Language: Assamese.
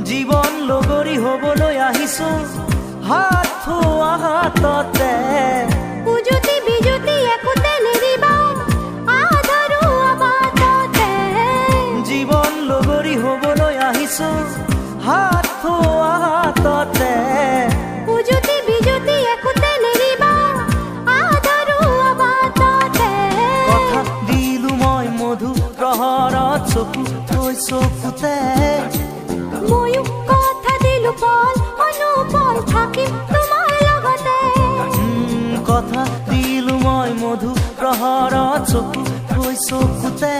জীৱন লগৰী হ'বলৈ আহিছো হাত থোৱা হাততে উজুতি বিজুতি একোতে নেৰিবা আধৰুৱা বাটতে জীৱন লগৰী হ'বলৈ আহিছো হাত থোৱা হাততে উজুতি বিজুতি একোতে নেৰিবা আধৰুৱা বাটতে কথা দিলো মই মধু প্ৰহৰত চকু থৈ চকুতে ময়ো কথা দিলো পল অনুপল থাকিম তোমাৰ লগতে কথা দিলো মই মধু প্ৰহৰত চকু থৈ চকুতে